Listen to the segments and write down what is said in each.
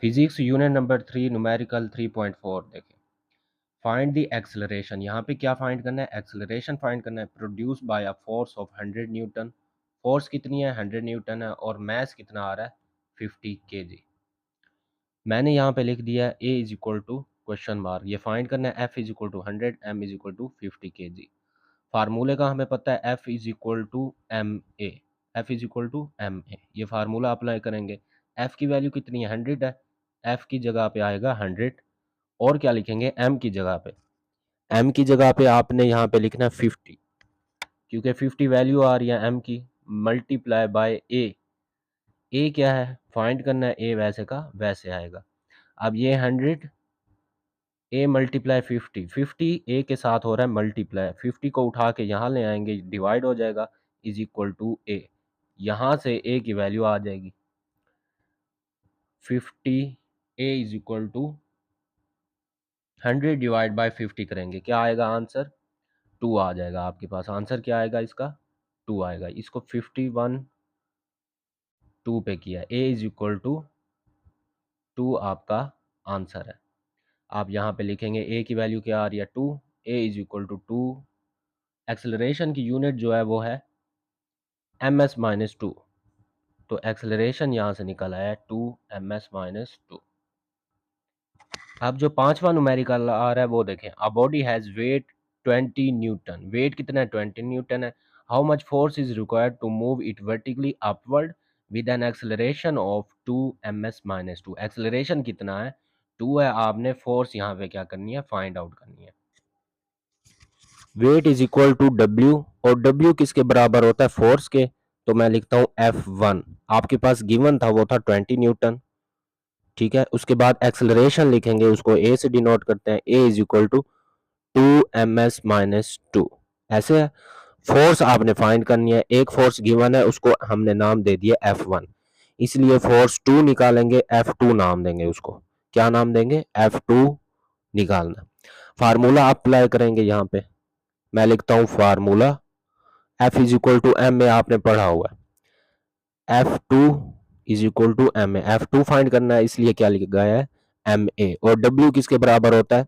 Physics unit number 3 numerical 3.4 देखें। Find the acceleration. यहाँ पे क्या फाइंड करना है? एक्सेलरेशन फाइंड करना है। Produce by a force of 100 Newton. Force कितनी है? 100 न्यूटन है और मास कितना आ रहा है? 50 kg। मैंने यहाँ पे लिख दिया है a is equal to question mark. ये फाइंड करना है F is equal to 100, m is equal to 50 kg। फार्मूले का हमें पता है F is equal to M a. F is equal to M a, ये फार्मूला अप्लाई करेंगे। एफ की वैल्यू कितनी है? 100 है। एफ की जगह पे आएगा 100 और क्या लिखेंगे एम की जगह पे? एम की जगह पे आपने यहाँ पे लिखना है 50, क्योंकि 50 वैल्यू आ रही है एम की, मल्टीप्लाई बाय ए। ए क्या है? फाइंड करना है ए, वैसे का वैसे आएगा। अब ये 100 ए मल्टीप्लाई 50, 50 ए के साथ हो रहा है मल्टीप्लाई, 50 को उठा के यहाँ ले आएंगे, डिवाइड हो जाएगा, इज इक्वल टू ए। यहाँ से ए की वैल्यू आ जाएगी 50, a is equal to 100 divide by 50 करेंगे, क्या आएगा आंसर? 2 आ जाएगा आपके पास। आंसर क्या आएगा इसका? 2 आएगा। इसको 51 2 पे किया, ए इज इक्वल टू 2 आपका आंसर है। आप यहाँ पे लिखेंगे ए की वैल्यू क्या आ रही है? 2, ए इज इक्वल टू 2। एक्सेलरेशन की यूनिट जो है वो है ms माइनस 2, तो एक्सेलरेशन यहाँ से निकल आया 2 ms माइनस 2। अब जो पांचवा न्यूमेरिकल आ रहा है वो देखें। A body has weight 20 newton. Weight कितना है? 20 न्यूटन है। How much force is required to move it vertically upward with an acceleration of 2 ms minus 2। Acceleration कितना है? 2 है। आपने फोर्स यहाँ पे क्या करनी है? फाइंड आउट करनी है। Weight is equal to W, और डब्ल्यू किसके बराबर होता है? फोर्स के। तो मैं लिखता हूँ F1। आपके पास गिवन था वो था 20 न्यूटन, ठीक है। उसके बाद एक्सेलरेशन लिखेंगे, उसको ए से डिनोट करते हैं। A is equal to 2ms minus 2। ऐसे है। फोर्स आपने फाइंड करनी है। एक फोर्स गिवन है, उसको हमने नाम दे दिया F1, इसलिए फोर्स 2 निकालेंगे, F2 नाम देंगे उसको। क्या नाम देंगे? F2 निकालना। फार्मूला अप्लाई करेंगे यहाँ पे। मैं लिखता हूँ formula F is equal to M में आपने पढ़ा हुआ है, F2 is equal to M A. F2 find करना है, इसलिए क्या लिखा गया है? M A. और W किसके बराबर होता है?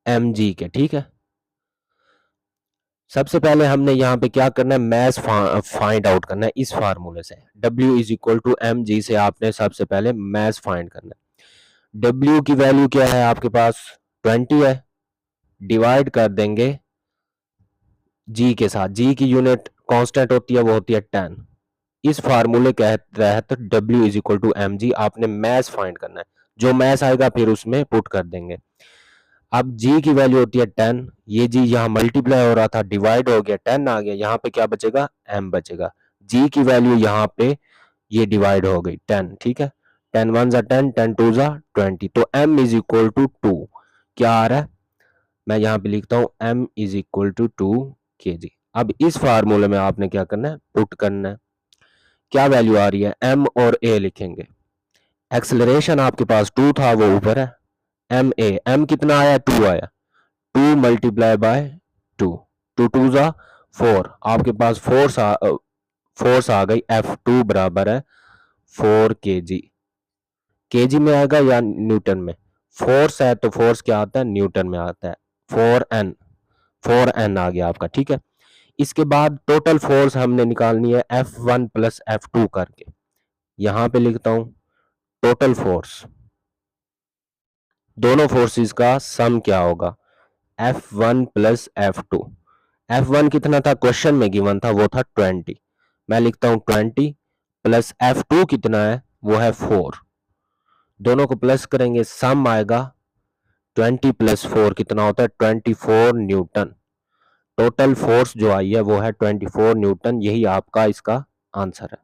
एम जी के, ठीक है। सबसे पहले हमने यहाँ पे क्या करना है? मैस फाइंड आउट करना है इस फार्मूले से। W is equal to M G से आपने सबसे पहले मैस फाइंड करना है। W की वैल्यू क्या है आपके पास? 20 है। डिवाइड कर देंगे G के साथ। G की यूनिट कांस्टेंट होती है, वो होती है 10। इस फार्मूले के तहत W is equal to M G आपने मैस फाइंड करना है। जो मैस आएगा फिर उसमें पुट कर देंगे। अब G की वैल्यू होती है 10, ये G यहाँ मल्टीप्लाई हो रहा था, डिवाइड हो गया, 10 आ गया, यहाँ पे क्या बचेगा? M बचेगा। G की वैल्यू यहाँ पे ये डिवाइड हो गई 10, ठीक है। 10 1 जा 10, 10 2 जा 20, तो M इज इक्वल टू 2 क्या आ रहा है? मैं यहाँ पे लिखता हूँ M is equal to 2 kg। अब इस फार्मूले में आपने क्या करना है? पुट करना है। क्या वैल्यू आ रही है? M और A लिखेंगे। एक्सेलरेशन आपके पास 2 था, वो ऊपर है। एम ए, एम कितना आया? 2 आया। 2 मल्टीप्लाई बाय 2, 2 2 जा 4। आपके पास फोर्स आ गई F2 बराबर है 4 kg। केजी में आएगा या न्यूटन में? फोर्स है तो फोर्स क्या आता है? न्यूटन में आता है। 4n, 4n आ गया आपका, ठीक है। इसके बाद टोटल फोर्स हमने निकालनी है F1 प्लस F2 करके। यहां पे लिखता हूं टोटल फोर्स, दोनों फोर्सेस का सम क्या होगा? F1 plus F2। F1 कितना था? क्वेश्चन में गिवन था, वो था 20। मैं लिखता हूं 20 प्लस F2 कितना है? वो है 4। दोनों को प्लस करेंगे, सम आएगा 20 प्लस 4 कितना होता है? 24 न्यूटन। टोटल फोर्स जो आई है वो है 24 न्यूटन। यही आपका इसका आंसर है।